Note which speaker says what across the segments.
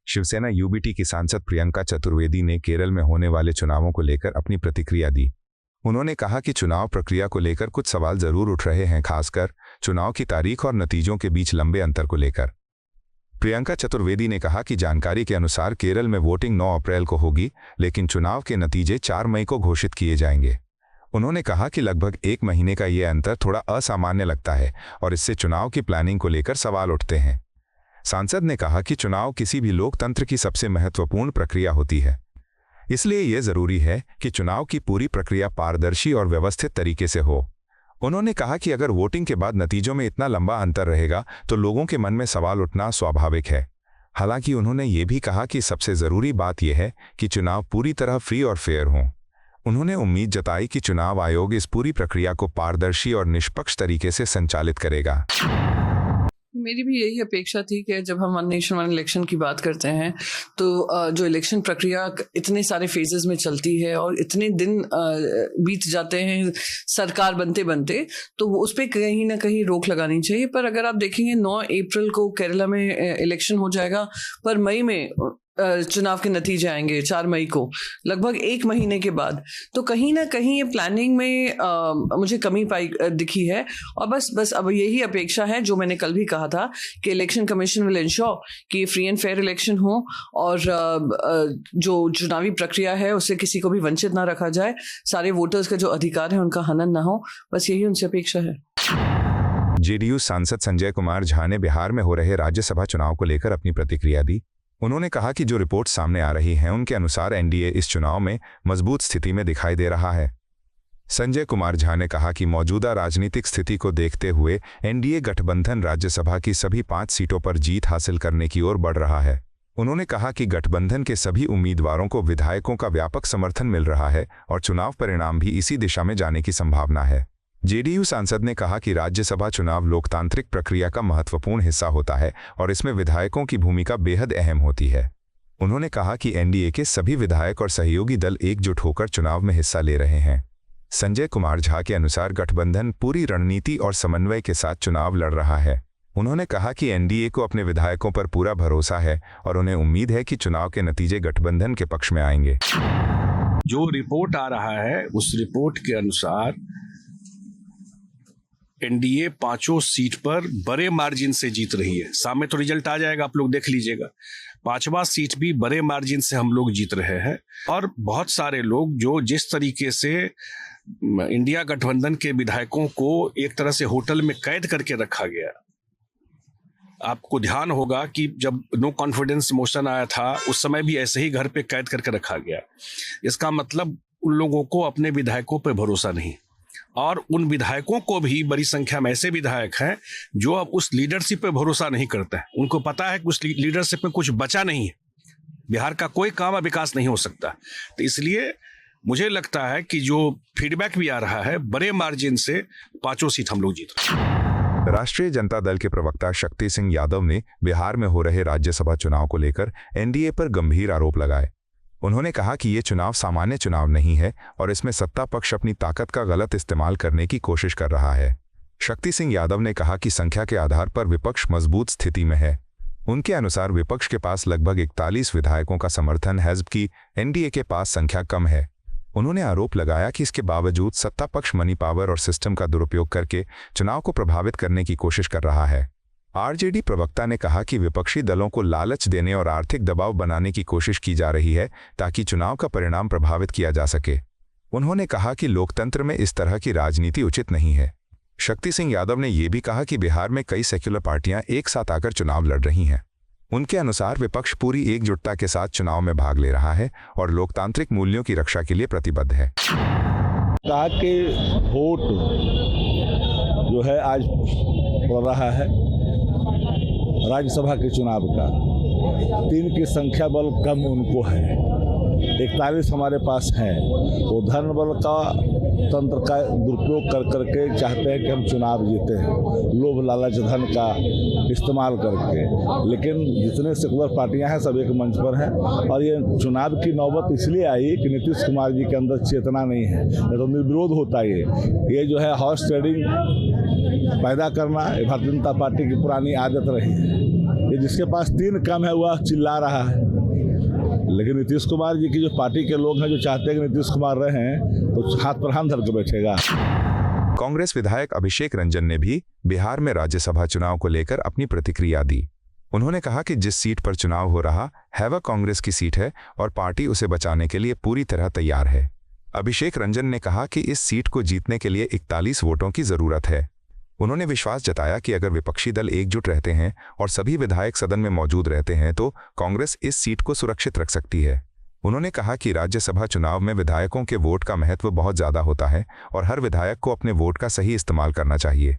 Speaker 1: Shiv Sena UBT की सांसद प्रियंका चतुर्वेदी ने केरल में होने वाले चुनावों को लेकर अपनी प्रतिक्रिया दी। उन्होंने कहा कि चुनाव प्रक्रिया को लेकर कुछ सवाल जरूर उठ रहे हैं, खासकर चुनाव की तारीख और नतीजों के बीच लंबे अंतर को लेकर। प्रियंका चतुर्वेदी ने कहा कि जानकारी के अनुसार केरल में वोटिंग 9 अप्रैल को होगी, लेकिन चुनाव के नतीजे 4 मई को घोषित किए जाएंगे। उन्होंने कहा कि लगभग 1 महीने का ये अंतर थोड़ा असामान्य लगता है और इससे चुनाव की प्लानिंग को लेकर सवाल उठते हैं। सांसद ने कहा कि चुनाव किसी भी लोकतंत्र की सबसे महत्वपूर्ण प्रक्रिया होती है, इसलिए यह जरूरी है कि चुनाव की पूरी प्रक्रिया पारदर्शी और व्यवस्थित तरीके से हो। उन्होंने कहा कि अगर वोटिंग के बाद नतीजों में इतना लंबा अंतर रहेगा तो लोगों के मन में सवाल उठना स्वाभाविक है। हालांकि उन्होंने ये भी कहा कि सबसे जरूरी बात यह है कि चुनाव पूरी तरह फ्री और फेयर हों। उन्होंने उम्मीद जताई कि चुनाव आयोग इस पूरी प्रक्रिया को पारदर्शी और निष्पक्ष तरीके से संचालित करेगा।
Speaker 2: मेरी भी यही अपेक्षा थी कि जब हम वन नेशन वन इलेक्शन की बात करते हैं तो जो इलेक्शन प्रक्रिया इतने सारे फेजेस में चलती है और इतने दिन बीत जाते हैं सरकार बनते बनते, तो उस पर कहीं ना कहीं रोक लगानी चाहिए। पर अगर आप देखेंगे 9 अप्रैल को केरला में इलेक्शन हो जाएगा, पर मई में चुनाव के नतीजे आएंगे 4 मई को, लगभग 1 महीने के बाद। तो कहीं ना कहीं ये प्लानिंग में मुझे कमी दिखी है। और बस अब यही अपेक्षा है जो मैंने कल भी कहा था कि इलेक्शन कमीशन विल इंश्योर कि फ्री एंड फेयर इलेक्शन हो और जो चुनावी प्रक्रिया है उससे किसी को भी वंचित ना रखा जाए, सारे वोटर्स का जो अधिकार है उनका हनन ना हो। बस यही उनसे अपेक्षा है।
Speaker 1: जेडीयू सांसद संजय कुमार झा ने बिहार में हो रहे राज्यसभा चुनाव को लेकर अपनी प्रतिक्रिया दी। उन्होंने कहा कि जो रिपोर्ट सामने आ रही हैं उनके अनुसार एनडीए इस चुनाव में मजबूत स्थिति में दिखाई दे रहा है। संजय कुमार झा ने कहा कि मौजूदा राजनीतिक स्थिति को देखते हुए एनडीए गठबंधन राज्यसभा की सभी 5 सीटों पर जीत हासिल करने की ओर बढ़ रहा है। उन्होंने कहा कि गठबंधन के सभी उम्मीदवारों को विधायकों का व्यापक समर्थन मिल रहा है और चुनाव परिणाम भी इसी दिशा में जाने की संभावना है। जेडीयू सांसद ने कहा कि राज्यसभा चुनाव लोकतांत्रिक प्रक्रिया का महत्वपूर्ण हिस्सा होता है और इसमें विधायकों की भूमिका बेहद अहम होती है। उन्होंने कहा कि एनडीए के सभी विधायक और सहयोगी दल एकजुट होकर चुनाव में हिस्सा ले रहे हैं। संजय कुमार झा के अनुसार गठबंधन पूरी रणनीति और समन्वय के साथ चुनाव लड़ रहा है। उन्होंने कहा कि एनडीए को अपने विधायकों पर पूरा भरोसा है और उन्हें उम्मीद है कि चुनाव के नतीजे गठबंधन के पक्ष में आएंगे।
Speaker 3: जो रिपोर्ट आ रहा है उस रिपोर्ट के अनुसार एनडीए 5 सीट पर बड़े मार्जिन से जीत रही है। सामने तो रिजल्ट आ जाएगा, आप लोग देख लीजिएगा। 5वां सीट भी बड़े मार्जिन से हम लोग जीत रहे हैं। और बहुत सारे लोग जो जिस तरीके से इंडिया गठबंधन के विधायकों को एक तरह से होटल में कैद करके रखा गया, आपको ध्यान होगा कि जब नो कॉन्फिडेंस मोशन आया था उस समय भी ऐसे ही घर पे कैद करके रखा गया। इसका मतलब उन लोगों को अपने विधायकों पर भरोसा नहीं, और उन विधायकों को भी बड़ी संख्या में ऐसे विधायक हैं जो अब उस लीडरशिप पे भरोसा नहीं करते हैं। उनको पता है कि उस लीडरशिप में कुछ बचा नहीं है, बिहार का कोई काम और विकास नहीं हो सकता। तो इसलिए मुझे लगता है कि जो फीडबैक भी आ रहा है, बड़े मार्जिन से 5 सीट हम लोग जीत रहे हैं।
Speaker 1: राष्ट्रीय जनता दल के प्रवक्ता शक्ति सिंह यादव ने बिहार में हो रहे राज्यसभा चुनाव को लेकर एनडीए पर गंभीर आरोप लगाए। उन्होंने कहा कि ये चुनाव सामान्य चुनाव नहीं है और इसमें सत्ता पक्ष अपनी ताकत का गलत इस्तेमाल करने की कोशिश कर रहा है। शक्ति सिंह यादव ने कहा कि संख्या के आधार पर विपक्ष मजबूत स्थिति में है। उनके अनुसार विपक्ष के पास लगभग 41 विधायकों का समर्थन है, जबकि एनडीए के पास संख्या कम है। उन्होंने आरोप लगाया कि इसके बावजूद सत्ता पक्ष मनी पावर और सिस्टम का दुरुपयोग करके चुनाव को प्रभावित करने की कोशिश कर रहा है। आरजेडी प्रवक्ता ने कहा कि विपक्षी दलों को लालच देने और आर्थिक दबाव बनाने की कोशिश की जा रही है ताकि चुनाव का परिणाम प्रभावित किया जा सके। उन्होंने कहा कि लोकतंत्र में इस तरह की राजनीति उचित नहीं है। शक्ति सिंह यादव ने यह भी कहा कि बिहार में कई सेक्युलर पार्टियां एक साथ आकर चुनाव लड़ रही हैं। उनके अनुसार विपक्ष पूरी एकजुटता के साथ चुनाव में भाग ले रहा है और लोकतांत्रिक मूल्यों की रक्षा के लिए प्रतिबद्ध है।
Speaker 4: कहा कि वोट जो है आज पड़ रहा है राज्यसभा के चुनाव का, 3 की संख्या बल कम उनको है। 41 हमारे पास हैं, वो धन बल का तंत्र का दुरुपयोग कर करके चाहते हैं कि हम चुनाव जीते हैं, लोभ लालच धन का इस्तेमाल करके। लेकिन जितने सेकुलर पार्टियां हैं सब एक मंच पर हैं, और ये चुनाव की नौबत इसलिए आई कि नीतीश कुमार जी के अंदर चेतना नहीं है, नहीं तो निर्विरोध होता ये जो है हॉर्स ट्रेडिंग पैदा करना भारतीय जनता पार्टी की पुरानी आदत रही है। ये जिसके पास 3 कम है वह चिल्ला रहा है, लेकिन नीतीश कुमार जी की जो पार्टी के लोग हैं जो चाहते हैं कि नीतीश कुमार रहें तो हाथ पर हाथ धर के बैठेगा।
Speaker 1: कांग्रेस विधायक अभिषेक रंजन ने भी बिहार में राज्यसभा चुनाव को लेकर अपनी प्रतिक्रिया दी। उन्होंने कहा कि जिस सीट पर चुनाव हो रहा है वह कांग्रेस की सीट है और पार्टी उसे बचाने के लिए पूरी तरह तैयार है। अभिषेक रंजन ने कहा कि इस सीट को जीतने के लिए 41 वोटों की जरूरत है। उन्होंने विश्वास जताया कि अगर विपक्षी दल एकजुट रहते हैं और सभी विधायक सदन में मौजूद रहते हैं तो कांग्रेस इस सीट को सुरक्षित रख सकती है। उन्होंने कहा कि राज्यसभा चुनाव में विधायकों के वोट का महत्व बहुत ज्यादा होता है और हर विधायक को अपने वोट का सही इस्तेमाल करना चाहिए।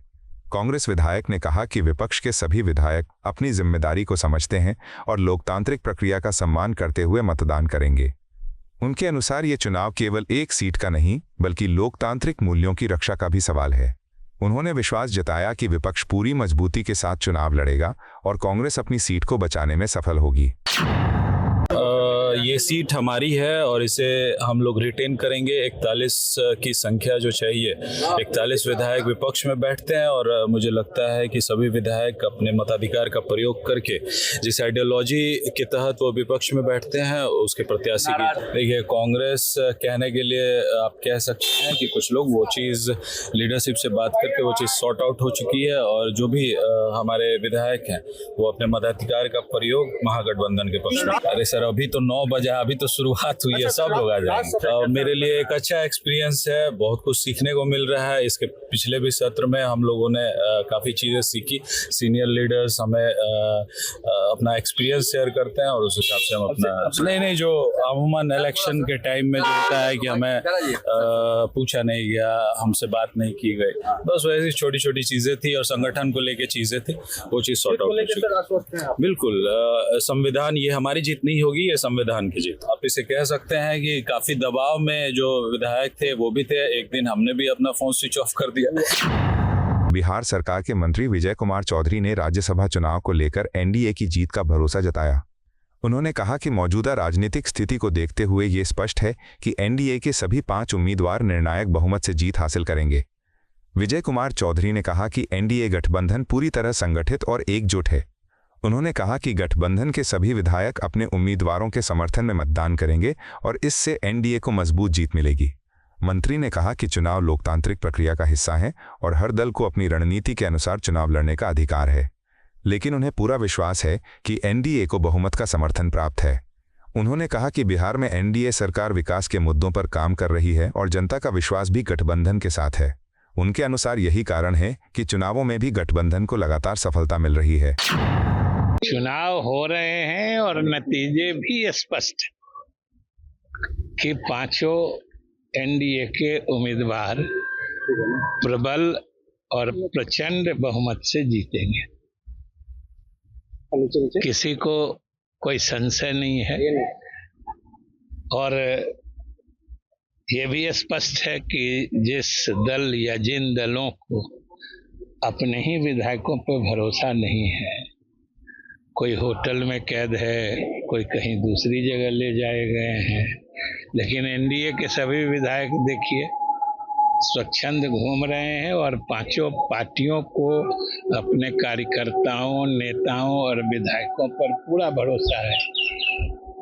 Speaker 1: कांग्रेस विधायक ने कहा कि विपक्ष के सभी विधायक अपनी जिम्मेदारी को समझते हैं और लोकतांत्रिक प्रक्रिया का सम्मान करते हुए मतदान करेंगे। उनके अनुसार ये चुनाव केवल एक सीट का नहीं बल्कि लोकतांत्रिक मूल्यों की रक्षा का भी सवाल है। उन्होंने विश्वास जताया कि विपक्ष पूरी मजबूती के साथ चुनाव लड़ेगा और कांग्रेस अपनी सीट को बचाने में सफल होगी।
Speaker 5: ये सीट हमारी है और इसे हम लोग रिटेन करेंगे। 41 की संख्या जो चाहिए, 41 विधायक विपक्ष में बैठते हैं और मुझे लगता है कि सभी विधायक अपने मताधिकार का प्रयोग करके जिस आइडियोलॉजी के तहत वो विपक्ष में बैठते हैं उसके प्रत्याशी की। देखिए, कांग्रेस कहने के लिए आप कह सकते हैं कि कुछ लोग वो चीज़ लीडरशिप से बात करके वो चीज़ सॉर्ट आउट हो चुकी है और जो भी हमारे विधायक हैं वो अपने मताधिकार का प्रयोग महागठबंधन के पक्ष में। अरे सर, अभी तो 9 बजे, अभी तो शुरुआत हुई है, सब लोग आ जाएंगे। मेरे लिए एक अच्छा एक्सपीरियंस है, बहुत कुछ सीखने को मिल रहा है। इसके पिछले भी सत्र में हम लोगों ने काफ़ी चीज़ें सीखी। सीनियर लीडर्स हमें अपना एक्सपीरियंस शेयर करते हैं और उस हिसाब से हम अपना नहीं जो अमूमन इलेक्शन के टाइम में जो होता है कि हमें पूछा नहीं गया, हमसे बात नहीं की गई, बस वैसी छोटी छोटी चीज़ें थी और संगठन को लेके चीज़ें थी, वो चीज़ सॉर्ट आउट हो चुकी। बिल्कुल, संविधान, ये हमारी जीत नहीं होगी, ये संविधान की जीत। आप इसे कह सकते हैं कि काफी दबाव में जो विधायक थे वो भी थे। एक दिन हमने भी अपना फोन स्विच ऑफ कर दिया।
Speaker 1: बिहार सरकार के मंत्री विजय कुमार चौधरी ने राज्यसभा चुनाव को लेकर एनडीए की जीत का भरोसा जताया। उन्होंने कहा कि मौजूदा राजनीतिक स्थिति को देखते हुए ये स्पष्ट है कि एनडीए के सभी 5 उम्मीदवार निर्णायक बहुमत से जीत हासिल करेंगे। विजय कुमार चौधरी ने कहा कि एनडीए गठबंधन पूरी तरह संगठित और एकजुट है। उन्होंने कहा कि गठबंधन के सभी विधायक अपने उम्मीदवारों के समर्थन में मतदान करेंगे और इससे एनडीए को मजबूत जीत मिलेगी। मंत्री ने कहा कि चुनाव लोकतांत्रिक प्रक्रिया का हिस्सा है और हर दल को अपनी रणनीति के अनुसार चुनाव लड़ने का अधिकार है, लेकिन उन्हें पूरा विश्वास है कि एनडीए को बहुमत का समर्थन प्राप्त है। उन्होंने कहा कि बिहार में एनडीए सरकार विकास के मुद्दों पर काम कर रही है और जनता का विश्वास भी गठबंधन के साथ है। उनके अनुसार यही कारण है कि चुनावों में भी गठबंधन को लगातार सफलता मिल रही है।
Speaker 6: चुनाव हो रहे हैं और नतीजे भी स्पष्ट कि 5 एनडीए के उम्मीदवार प्रबल और प्रचंड बहुमत से जीतेंगे। किसी को कोई संशय नहीं है और ये भी स्पष्ट है कि जिस दल या जिन दलों को अपने ही विधायकों पर भरोसा नहीं है, कोई होटल में कैद है, कोई कहीं दूसरी जगह ले जाए गए हैं, लेकिन एनडीए के सभी विधायक देखिए स्वच्छंद घूम रहे हैं और 5 पार्टियों को अपने कार्यकर्ताओं, नेताओं और विधायकों पर पूरा भरोसा है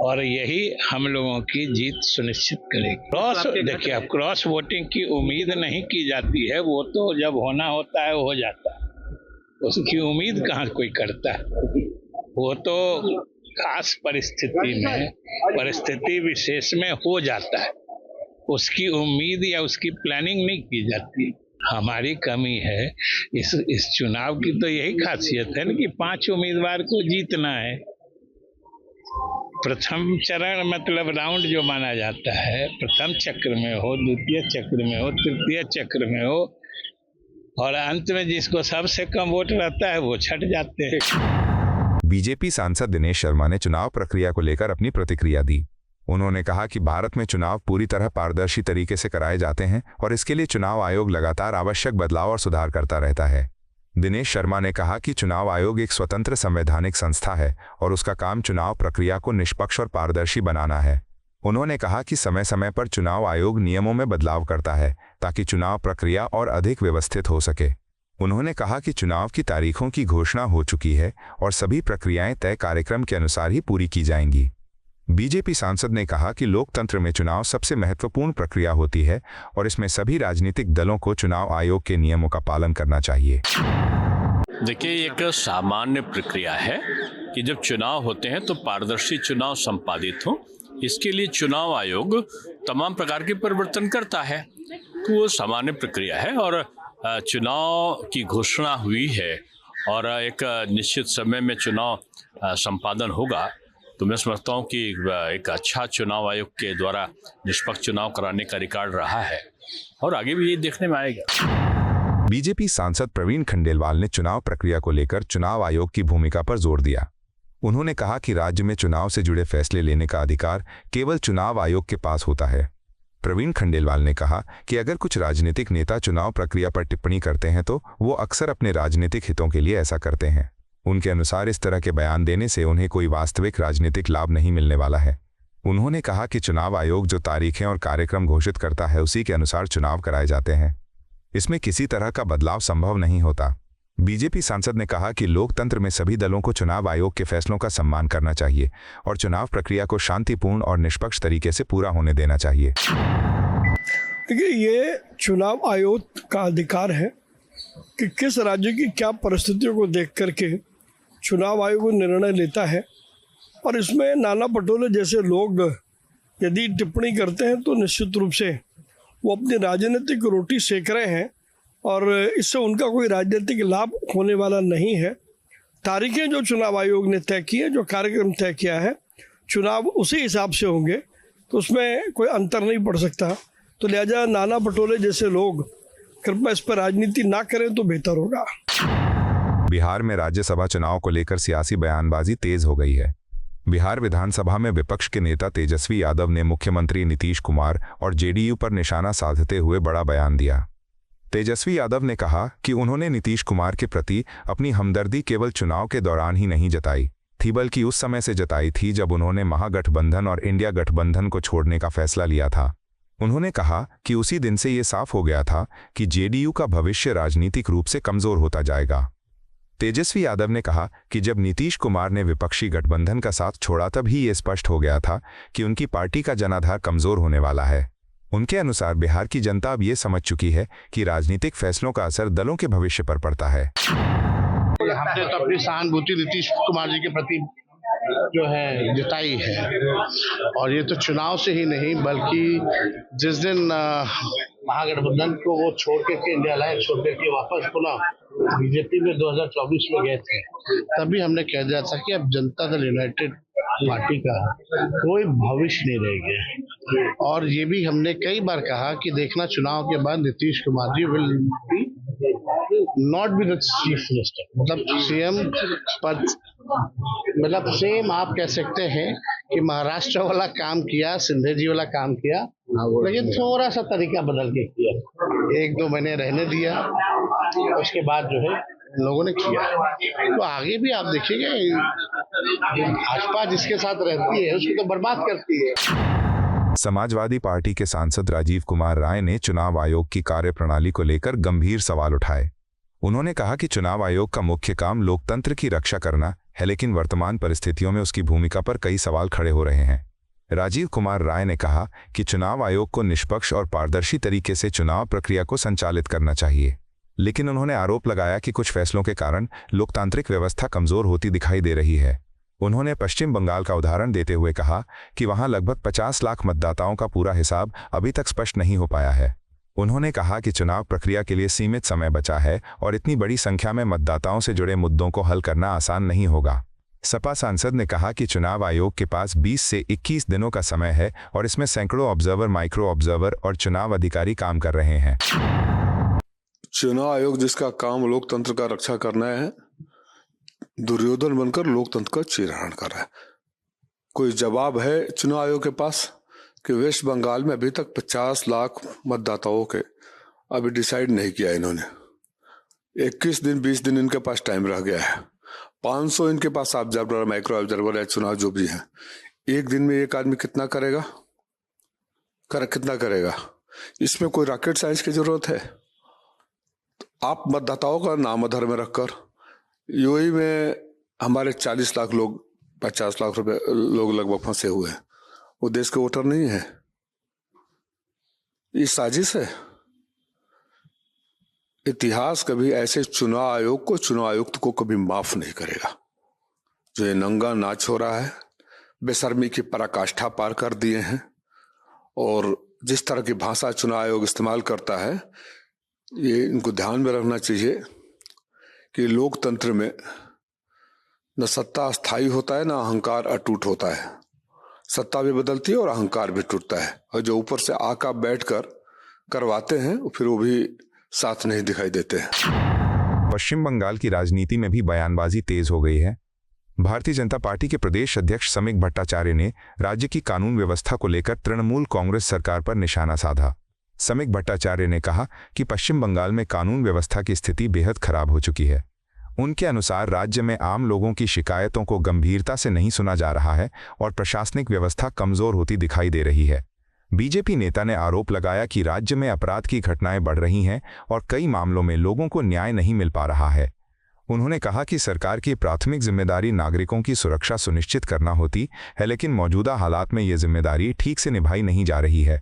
Speaker 6: और यही हम लोगों की जीत सुनिश्चित करेगी। देखिए, अब क्रॉस वोटिंग की उम्मीद नहीं की जाती है, वो तो जब होना होता है हो जाता है, उसकी उम्मीद कहाँ कोई करता है। वो तो खास परिस्थिति विशेष में हो जाता है, उसकी उम्मीद या उसकी प्लानिंग नहीं की जाती। हमारी कमी है इस चुनाव की, तो यही खासियत है ना कि 5 उम्मीदवार को जीतना है। प्रथम चरण मतलब राउंड जो माना जाता है, प्रथम चक्र में हो, द्वितीय चक्र में हो, तृतीय चक्र में हो और अंत में जिसको सबसे कम वोट रहता है वो छट जाते हैं।
Speaker 1: बीजेपी सांसद दिनेश शर्मा ने चुनाव प्रक्रिया को लेकर अपनी प्रतिक्रिया दी। उन्होंने कहा कि भारत में चुनाव पूरी तरह पारदर्शी तरीके से कराए जाते हैं और इसके लिए चुनाव आयोग लगातार आवश्यक बदलाव और सुधार करता रहता है। दिनेश शर्मा ने कहा कि चुनाव आयोग एक स्वतंत्र संवैधानिक संस्था है और उसका काम चुनाव प्रक्रिया को निष्पक्ष और पारदर्शी बनाना है। उन्होंने कहा कि समय समय पर चुनाव आयोग नियमों में बदलाव करता है ताकि चुनाव प्रक्रिया और अधिक व्यवस्थित हो सके। उन्होंने कहा कि चुनाव की तारीखों की घोषणा हो चुकी है और सभी प्रक्रियाएं तय कार्यक्रम के अनुसार ही पूरी की जाएंगी। बीजेपी सांसद ने कहा कि लोकतंत्र में चुनाव सबसे महत्वपूर्ण प्रक्रिया होती है और इसमें सभी राजनीतिक दलों को चुनाव आयोग के नियमों का पालन करना चाहिए।
Speaker 7: देखिए, एक सामान्य प्रक्रिया है कि जब चुनाव होते हैं तो पारदर्शी चुनाव संपादित हो, इसके लिए चुनाव आयोग तमाम प्रकार के परिवर्तन करता है। तो वो सामान्य प्रक्रिया है और चुनाव की घोषणा हुई है और एक निश्चित समय में चुनाव संपादन होगा, तो मैं समझता हूँ कि एक अच्छा चुनाव आयोग के द्वारा निष्पक्ष चुनाव कराने का रिकॉर्ड रहा है और आगे भी ये देखने में आएगा।
Speaker 1: बीजेपी सांसद प्रवीण खंडेलवाल ने चुनाव प्रक्रिया को लेकर चुनाव आयोग की भूमिका पर जोर दिया। उन्होंने कहा कि राज्य में चुनाव से जुड़े फैसले लेने का अधिकार केवल चुनाव आयोग के पास होता है। प्रवीण खंडेलवाल ने कहा कि अगर कुछ राजनीतिक नेता चुनाव प्रक्रिया पर टिप्पणी करते हैं तो वो अक्सर अपने राजनीतिक हितों के लिए ऐसा करते हैं। उनके अनुसार इस तरह के बयान देने से उन्हें कोई वास्तविक राजनीतिक लाभ नहीं मिलने वाला है। उन्होंने कहा कि चुनाव आयोग जो तारीखें और कार्यक्रम घोषित करता है उसी के अनुसार चुनाव कराए जाते हैं, इसमें किसी तरह का बदलाव संभव नहीं होता। बीजेपी सांसद ने कहा कि लोकतंत्र में सभी दलों को चुनाव आयोग के फैसलों का सम्मान करना चाहिए और चुनाव प्रक्रिया को शांतिपूर्ण और निष्पक्ष तरीके से पूरा होने देना चाहिए।
Speaker 8: देखिए, ये चुनाव आयोग का अधिकार है कि किस राज्य की क्या परिस्थितियों को देख करके चुनाव आयोग निर्णय लेता है और इसमें नाना पटोले जैसे लोग यदि टिप्पणी करते हैं तो निश्चित रूप से वो अपनी राजनीतिक रोटी सेक रहे हैं और इससे उनका कोई राजनीतिक लाभ होने वाला नहीं है। तारीखें जो चुनाव आयोग ने तय की है, जो कार्यक्रम तय किया है, चुनाव उसी हिसाब से होंगे, तो उसमें कोई अंतर नहीं पड़ सकता। तो लिहाजा नाना पटोले जैसे लोग कृपया इस पर राजनीति ना करें तो बेहतर होगा।
Speaker 1: बिहार में राज्यसभा चुनाव को लेकर सियासी बयानबाजी तेज हो गई है। बिहार विधानसभा में विपक्ष के नेता तेजस्वी यादव ने मुख्यमंत्री नीतीश कुमार और जेडीयू पर निशाना साधते हुए बड़ा बयान दिया। तेजस्वी यादव ने कहा कि उन्होंने नीतीश कुमार के प्रति अपनी हमदर्दी केवल चुनाव के दौरान ही नहीं जताई थी, बल्कि उस समय से जताई थी जब उन्होंने महागठबंधन और इंडिया गठबंधन को छोड़ने का फैसला लिया था। उन्होंने कहा कि उसी दिन से ये साफ हो गया था कि जेडीयू का भविष्य राजनीतिक रूप से कमजोर होता जाएगा। तेजस्वी यादव ने कहा कि जब नीतीश कुमार ने विपक्षी गठबंधन का साथ छोड़ा तब ही ये स्पष्ट हो गया था कि उनकी पार्टी का जनाधार कमजोर होने वाला है। उनके अनुसार बिहार की जनता अब ये समझ चुकी है कि राजनीतिक फैसलों का असर दलों के भविष्य पर पड़ता है।
Speaker 9: हमने तो अपनी सहानुभूति नीतीश कुमार जी के प्रति जो है जताई है और ये तो चुनाव से ही नहीं बल्कि जिस दिन महागठबंधन को वो छोड़ के इंडिया अलायंस छोड़ के वापस पुनः बीजेपी में 2024 में गए थे, तभी हमने कह दिया था कि अब जनता दल यूनाइटेड पार्टी का कोई भविष्य नहीं रह गया। और ये भी हमने कई बार कहा कि देखना चुनाव के बाद Nitish Kumar ji will be not be the chief minister, मतलब सीएम पद, मतलब सेम आप कह सकते हैं कि महाराष्ट्र वाला काम किया, सिंधे जी वाला काम किया, लेकिन थोड़ा सा तरीका बदल के किया। 1-2 महीने रहने दिया, उसके बाद जो है लोगों ने किया। तो आगे भी आप देखिएगा भाजपा जिसके साथ रहती है उसको तो बर्बाद करती है।
Speaker 1: समाजवादी पार्टी के सांसद राजीव कुमार राय ने चुनाव आयोग की कार्यप्रणाली को लेकर गंभीर सवाल उठाए। उन्होंने कहा कि चुनाव आयोग का मुख्य काम लोकतंत्र की रक्षा करना है, लेकिन वर्तमान परिस्थितियों में उसकी भूमिका पर कई सवाल खड़े हो रहे हैं। राजीव कुमार राय ने कहा कि चुनाव आयोग को निष्पक्ष और पारदर्शी तरीके से चुनाव प्रक्रिया को संचालित करना चाहिए, लेकिन उन्होंने आरोप लगाया कि कुछ फैसलों के कारण लोकतांत्रिक व्यवस्था कमजोर होती दिखाई दे रही है। उन्होंने पश्चिम बंगाल का उदाहरण देते हुए कहा कि वहां लगभग 50 लाख मतदाताओं का पूरा हिसाब अभी तक स्पष्ट नहीं हो पाया है। उन्होंने कहा कि चुनाव प्रक्रिया के लिए सीमित समय बचा है और इतनी बड़ी संख्या में मतदाताओं से जुड़े मुद्दों को हल करना आसान नहीं होगा। सपा सांसद ने कहा कि चुनाव आयोग के पास 20 से 21 दिनों का समय है और इसमें सैकड़ों ऑब्जर्वर, माइक्रो ऑब्जर्वर और चुनाव अधिकारी काम कर रहे हैं।
Speaker 10: चुनाव आयोग जिसका काम लोकतंत्र का रक्षा करना है, दुर्योधन बनकर लोकतंत्र का चीरहरण कर रहा है। कोई जवाब है चुनाव आयोग के पास कि वेस्ट बंगाल में अभी तक 50 लाख मतदाताओं के अभी डिसाइड नहीं किया इन्होंने। 21 दिन 20 दिन इनके पास टाइम रह गया है। 500 इनके पास ऑब्जर्वर, माइक्रो ऑब्जर्वर है, चुनाव जो भी है। एक दिन में एक आदमी कितना करेगा? कितना करेगा? इसमें कोई रॉकेट साइंस की जरूरत है? तो आप मतदाताओं का नाम अधर में रखकर यूएई में हमारे 40 लाख लोग, 50 लाख रुपए लोग लगभग फंसे हुए हैं। वो देश के वोटर नहीं है। ये साजिश है। इतिहास कभी ऐसे चुनाव आयोग को, चुनाव आयुक्त को कभी माफ नहीं करेगा। जो ये नंगा नाच हो रहा है, बेशर्मी की पराकाष्ठा पार कर दिए हैं। और जिस तरह की भाषा चुनाव आयोग इस्तेमाल करता है, ये इनको ध्यान में रखना चाहिए कि लोकतंत्र में न सत्ता स्थायी होता है, ना अहंकार अटूट होता है। सत्ता भी बदलती है और अहंकार भी टूटता है। और जो ऊपर से आका बैठकर करवाते हैं, फिर वो भी साथ नहीं दिखाई देते हैं।
Speaker 1: पश्चिम बंगाल की राजनीति में भी बयानबाजी तेज हो गई है। भारतीय जनता पार्टी के प्रदेश अध्यक्ष समीक भट्टाचार्य ने राज्य की कानून व्यवस्था को लेकर तृणमूल कांग्रेस सरकार पर निशाना साधा। समीक भट्टाचार्य ने कहा कि पश्चिम बंगाल में कानून व्यवस्था की स्थिति बेहद खराब हो चुकी है। उनके अनुसार राज्य में आम लोगों की शिकायतों को गंभीरता से नहीं सुना जा रहा है और प्रशासनिक व्यवस्था कमजोर होती दिखाई दे रही है। बीजेपी नेता ने आरोप लगाया कि राज्य में अपराध की घटनाएं बढ़ रही हैं और कई मामलों में लोगों को न्याय नहीं मिल पा रहा है। उन्होंने कहा कि सरकार की प्राथमिक जिम्मेदारी नागरिकों की सुरक्षा सुनिश्चित करना होती है, लेकिन मौजूदा हालात में ये जिम्मेदारी ठीक से निभाई नहीं जा रही है।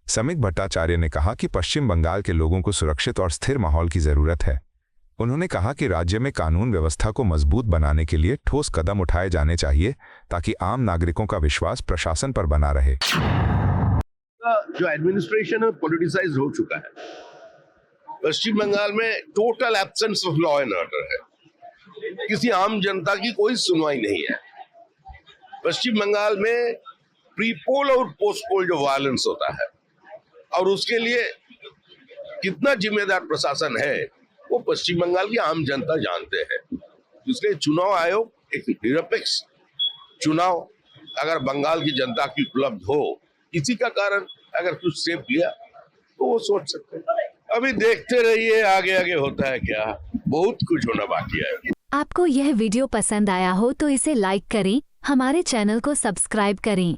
Speaker 1: समीक भट्टाचार्य ने कहा कि पश्चिम बंगाल के लोगों को सुरक्षित और स्थिर माहौल की जरूरत है। उन्होंने कहा कि राज्य में कानून व्यवस्था को मजबूत बनाने के लिए ठोस कदम उठाए जाने चाहिए ताकि आम नागरिकों का विश्वास प्रशासन पर बना रहे।
Speaker 11: जो एडमिनिस्ट्रेशन है पॉलिटिसाइज हो चुका है। पश्चिम बंगाल में total absence of law and order है। किसी आम जनता की कोई सुनवाई नहीं है। पश्चिम बंगाल में प्री पोल और पोस्ट पोल जो वायलेंस होता है, और उसके लिए कितना जिम्मेदार प्रशासन है वो पश्चिम बंगाल की आम जनता जानते हैं। इसलिए चुनाव आयोग एक निरपेक्ष चुनाव अगर बंगाल की जनता की उपलब्ध हो, इसी का कारण अगर कुछ स्टेप लिया तो वो सोच सकते हैं। अभी देखते रहिए आगे आगे होता है क्या, बहुत कुछ होना बाकी है।
Speaker 12: आपको यह वीडियो पसंद आया हो तो इसे लाइक करें, हमारे चैनल को सब्सक्राइब करें।